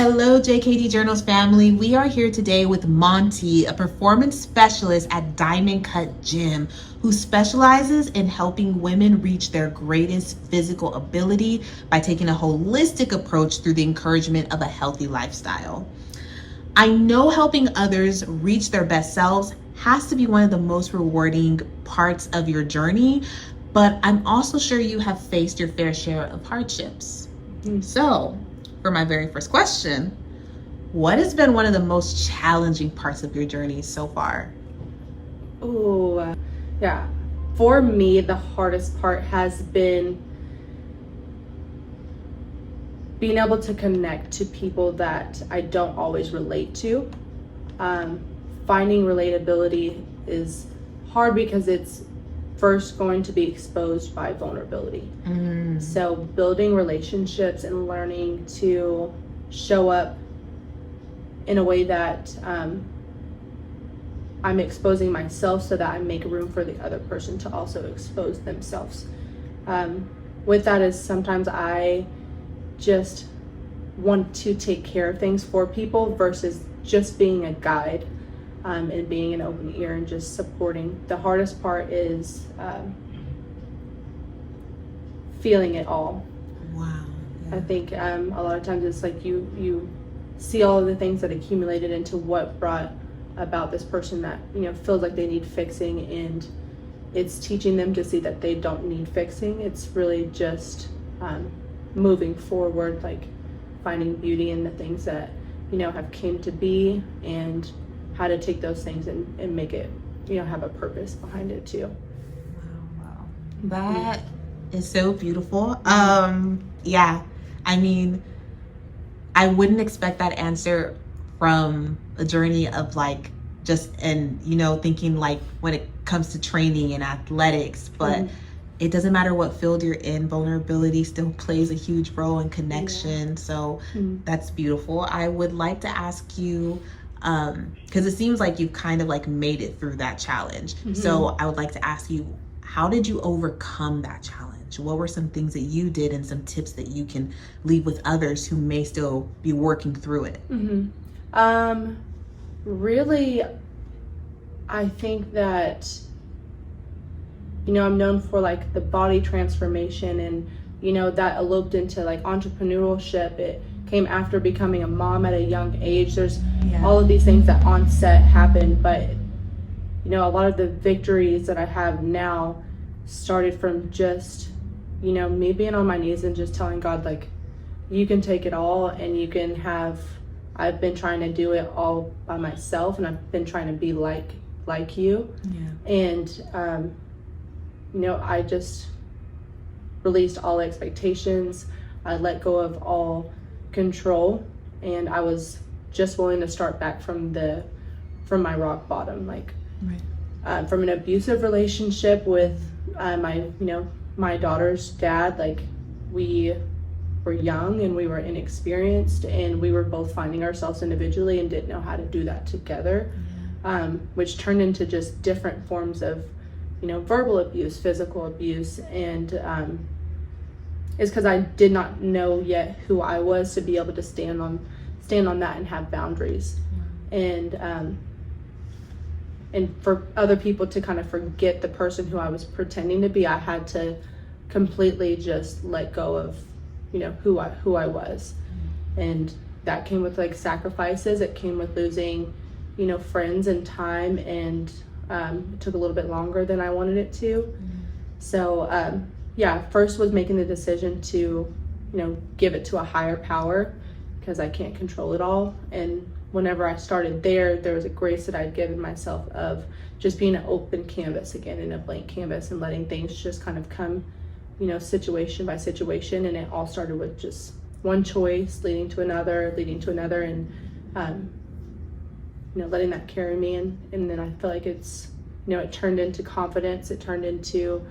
Hello, JKDJournals family. We are here today with Mon'Tee, a performance specialist at Diamond Kut Gym, who specializes in helping women reach their greatest physical ability by taking a holistic approach through the encouragement of a healthy lifestyle. I know helping others reach their best selves has to be one of the most rewarding parts of your journey, but I'm also sure you have faced your fair share of hardships. So, for my very first question, what has been one of the most challenging parts of your journey so far? Oh, yeah. For me, the hardest part has been being able to connect to people that I don't always relate to. Finding relatability is hard because it's first going to be exposed by vulnerability. So building relationships and learning to show up in a way that I'm exposing myself so that I make room for the other person to also expose themselves. With that is sometimes I just want to take care of things for people versus just being a guide and being an open ear and just supporting. The hardest part is feeling it all. Wow. Yeah. I think a lot of times it's like you see all of the things that accumulated into what brought about this person that feels like they need fixing, and it's teaching them to see that they don't need fixing. It's really just moving forward, like finding beauty in the things that have came to be, and how to take those things and make it have a purpose behind it too. Wow. That is so beautiful. Yeah, I mean, I wouldn't expect that answer from a journey of like thinking like when it comes to training and athletics, but it doesn't matter what field you're in, vulnerability still plays a huge role in connection. So that's beautiful. I would like to ask you, because it seems like you've kind of like made it through that challenge. So I would like to ask you, how did you overcome that challenge? What were some things that you did and some tips that you can leave with others who may still be working through it? Really, I think that I'm known for like the body transformation, and that eloped into like entrepreneurship. It came after becoming a mom at a young age. There's all of these things that on set happened, but a lot of the victories that I have now started from just me being on my knees and just telling God, like, you can take it all, and you can have. I've been trying to do it all by myself, and I've been trying to be like you. And I just released all expectations. I let go of all control, and I was just willing to start back from my rock bottom, like from an abusive relationship with my daughter's dad. Like, we were young and we were inexperienced, and we were both finding ourselves individually and didn't know how to do that together, which turned into just different forms of verbal abuse, physical abuse, and it's because I did not know yet who I was to be able to stand on that and have boundaries. And for other people to kind of forget the person who I was pretending to be, I had to completely just let go of who I was. And that came with like sacrifices. It came with losing friends and time, and it took a little bit longer than I wanted it to. So first was making the decision to give it to a higher power, because I can't control it all. And whenever I started there was a grace that I'd given myself of just being an open canvas again, and a blank canvas, and letting things just kind of come situation by situation. And it all started with just one choice leading to another, and letting that carry me. And then I feel like it's it turned into confidence. It turned into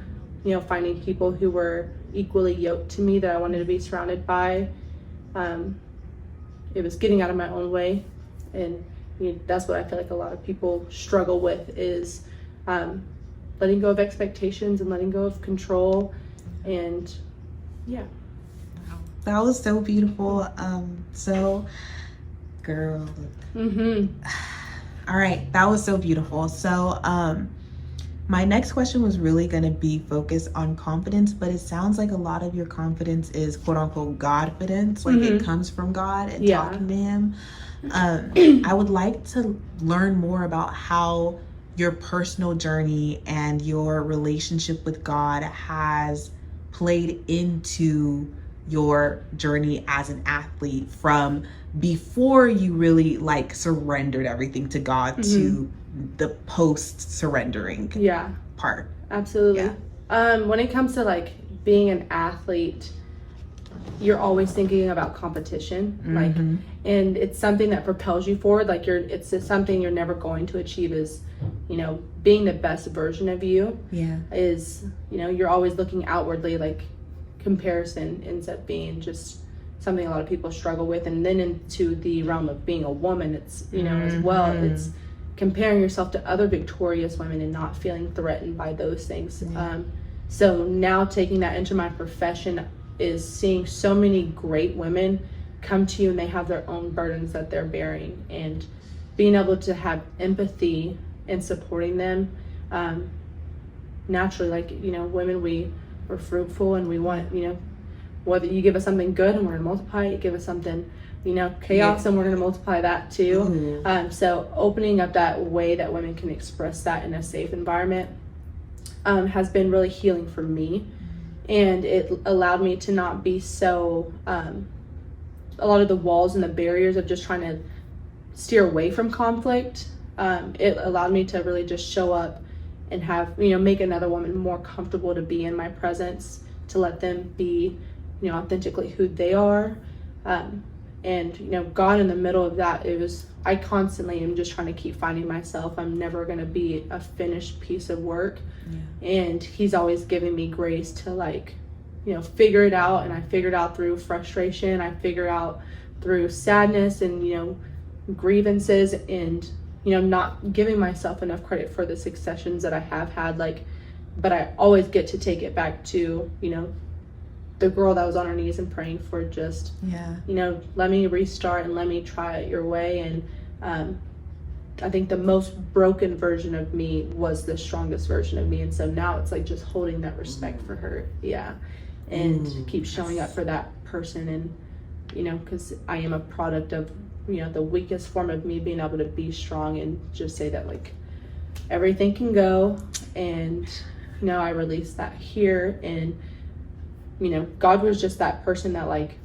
finding people who were equally yoked to me that I wanted to be surrounded by. It was getting out of my own way, and that's what I feel like a lot of people struggle with, is letting go of expectations and letting go of control. And that was so beautiful. So Girl. All right, that was so beautiful. So my next question was really going to be focused on confidence, but it sounds like a lot of your confidence is quote unquote Godfidence, like it comes from God and talking to him. I would like to learn more about how your personal journey and your relationship with God has played into your journey as an athlete from before you really like surrendered everything to God to the post surrendering part. Absolutely. When it comes to like being an athlete, you're always thinking about competition, like, and it's something that propels you forward. Like it's just something you're never going to achieve is, you know, being the best version of you is, you know, you're always looking outwardly. Like comparison ends up being just something a lot of people struggle with. And then into the realm of being a woman, it's, you know, as well, it's comparing yourself to other victorious women and not feeling threatened by those things. So now taking that into my profession is seeing so many great women come to you and they have their own burdens that they're bearing, and being able to have empathy and supporting them. Naturally, like, you know, women, we're fruitful and we want, you know, whether you give us something good and we're gonna multiply it, give us something, you know, chaos and we're gonna multiply that too. So opening up that way that women can express that in a safe environment has been really healing for me. And it allowed me to not be so, a lot of the walls and the barriers of just trying to steer away from conflict. It allowed me to really just show up and have, you know, make another woman more comfortable to be in my presence, to let them be, you know, authentically who they are. And, you know, God in the middle of that, I constantly am just trying to keep finding myself. I'm never going to be a finished piece of work. And he's always giving me grace to, like, you know, figure it out. And I figured out through frustration. I figured out through sadness and, you know, grievances, and, you know, not giving myself enough credit for the successions that I have had. Like, but I always get to take it back to, you know, the girl that was on her knees and praying for just, you know, let me restart and let me try it your way. And I think the most broken version of me was the strongest version of me. And so now it's like just holding that respect for her. And keep showing up for that person. And, you know, because I am a product of, you know, the weakest form of me being able to be strong and just say that, like, everything can go. And, you know, I released that here. And, you know, God was just that person that, like,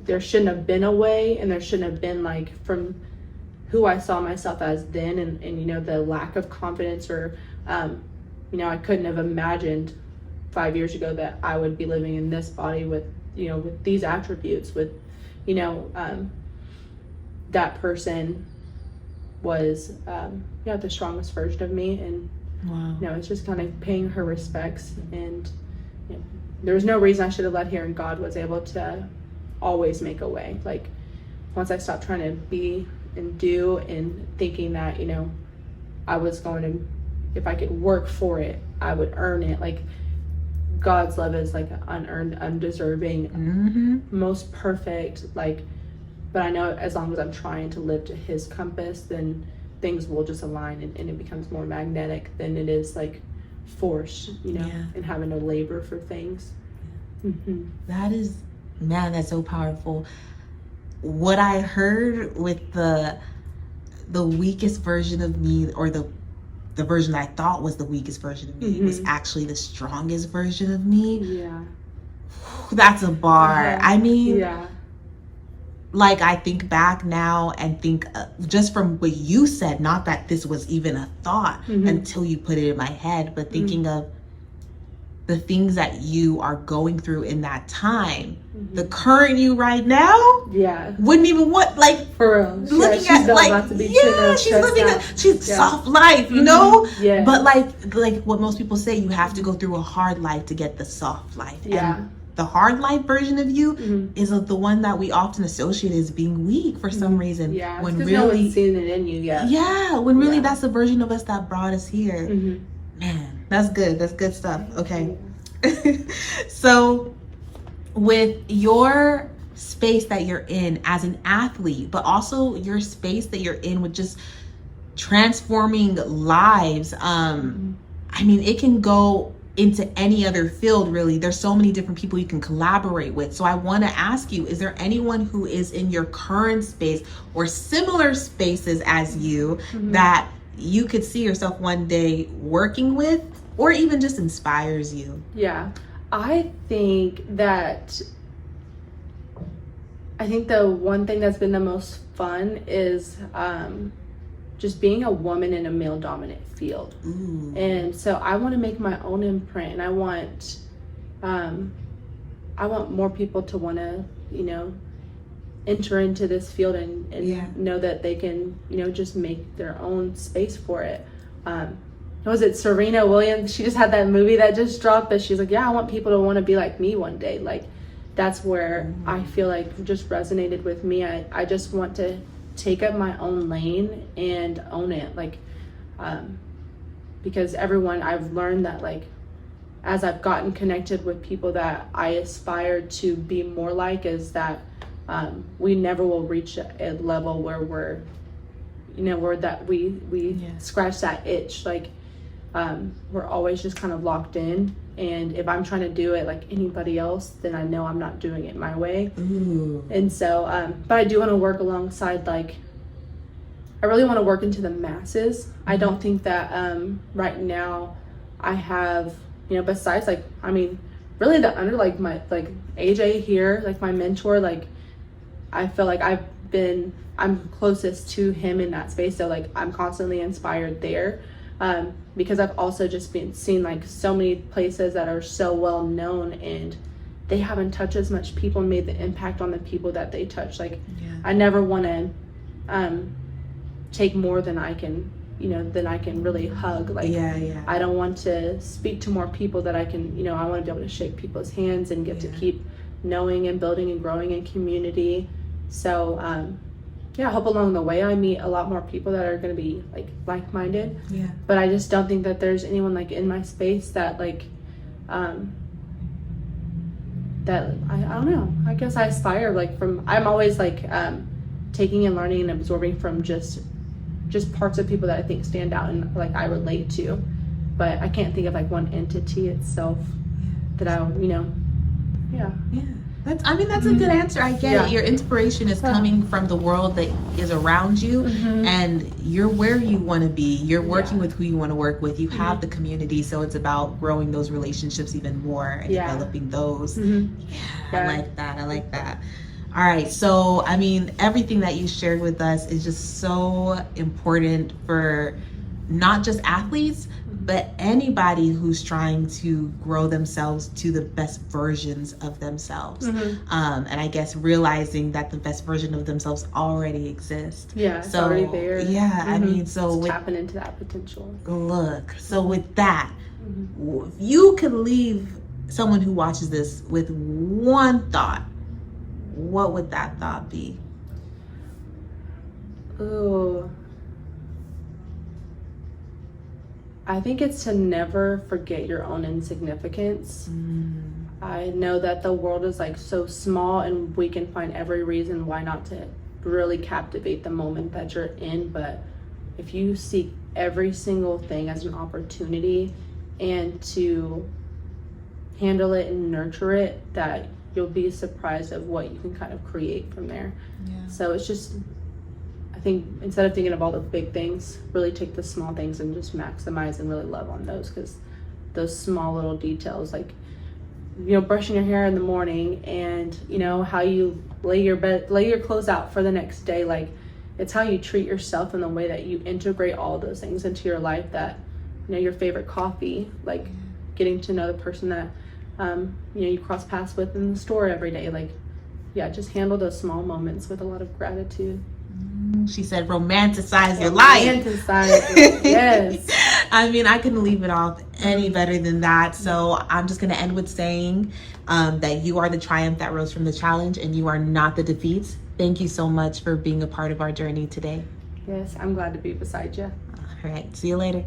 there shouldn't have been a way, and there shouldn't have been, like, from who I saw myself as then, and you know, the lack of confidence, or you know, I couldn't have imagined 5 years ago that I would be living in this body with, you know, with these attributes, with, you know, that person was you know, the strongest version of me. And you know, it's just kind of paying her respects. And, you know, there was no reason I should have led here, and God was able to always make a way. Like, once I stopped trying to be and do and thinking that, you know, I was going to, if I could work for it, I would earn it. Like, God's love is like unearned, undeserving, most perfect. Like, but I know as long as I'm trying to live to his compass, then things will just align, and it becomes more magnetic than it is like force, you know, and having to labor for things. That is, man, that's so powerful. What I heard with the weakest version of me, or the version I thought was the weakest version of me, was actually the strongest version of me. That's a bar. I mean, like, I think back now and think just from what you said, not that this was even a thought until you put it in my head, but thinking of the things that you are going through in that time, the current you right now, wouldn't even want, like, for real. Looking at, like, she's living she's soft life, you know. But like what most people say, you have to go through a hard life to get the soft life. And the hard life version of you is the one that we often associate as being weak for some reason. When really no one's seen it in you yet. When really that's the version of us that brought us here. Man, that's good. That's good stuff. Okay. So with your space that you're in as an athlete, but also your space that you're in with just transforming lives. I mean, it can go into any other field, really. There's so many different people you can collaborate with. So I want to ask you, is there anyone who is in your current space or similar spaces as you that you could see yourself one day working with, or even just inspires you? Yeah, I think the one thing that's been the most fun is just being a woman in a male dominant field. And so I want to make my own imprint, and I want more people to want to, you know, enter into this field and know that they can, you know, just make their own space for it. Was it Serena Williams? She just had that movie that just dropped that she's like, yeah, I want people to want to be like me one day. Like, that's where I feel like just resonated with me. I just want to take up my own lane and own it. Like, because I've learned that, like, as I've gotten connected with people that I aspire to be more like, is that we never will reach a level where we're, you know, where that we scratch that itch. Like, we're always just kind of locked in, and if I'm trying to do it like anybody else, then I know I'm not doing it my way. And so but I do want to work alongside, like, I really want to work into the masses. I don't think that right now I have, you know, besides, like, I mean, really the under, like, my, like, AJ here, like, my mentor, like, I feel like I'm closest to him in that space, so, like, I'm constantly inspired there. Because I've also just seen like so many places that are so well known, and they haven't touched as much people and made the impact on the people that they touch. Like, I never want to take more than I can, you know, than I can really hug. Like, I don't want to speak to more people that I can, you know, I want to be able to shake people's hands and get to keep knowing and building and growing in community. So I hope along the way I meet a lot more people that are going to be like-minded. But I just don't think that there's anyone like in my space that like that I don't know. I guess I aspire like from, I'm always like taking and learning and absorbing from just parts of people that I think stand out and like I relate to. But I can't think of like one entity itself that I, you know, That's a good answer. I get it. Your inspiration is coming from the world that is around you, and you're where you want to be. You're working with who you want to work with. You have the community, so it's about growing those relationships even more and developing those. I like that. All right, so I mean, everything that you shared with us is just so important for not just athletes, but anybody who's trying to grow themselves to the best versions of themselves. And I guess realizing that the best version of themselves already exists. It's already there. I mean, so it's tapping into that potential. So with that, if you could leave someone who watches this with one thought, what would that thought be? Ooh. I think it's to never forget your own insignificance. I know that the world is like so small, and we can find every reason why not to really captivate the moment that you're in. But if you seek every single thing as an opportunity and to handle it and nurture it, that you'll be surprised of what you can kind of create from there. So it's just, I think instead of thinking of all the big things, really take the small things and just maximize and really love on those, because those small little details, like, you know, brushing your hair in the morning, and you know how you lay your clothes out for the next day, like, it's how you treat yourself in the way that you integrate all those things into your life. That, you know, your favorite coffee, like getting to know the person that you know, you cross paths with in the store every day. Like, just handle those small moments with a lot of gratitude. She said romanticize your life. Romanticize it, yes. I mean, I couldn't leave it off any better than that. So I'm just going to end with saying that you are the triumph that rose from the challenge, and you are not the defeats. Thank you so much for being a part of our journey today. Yes, I'm glad to be beside you. All right. See you later.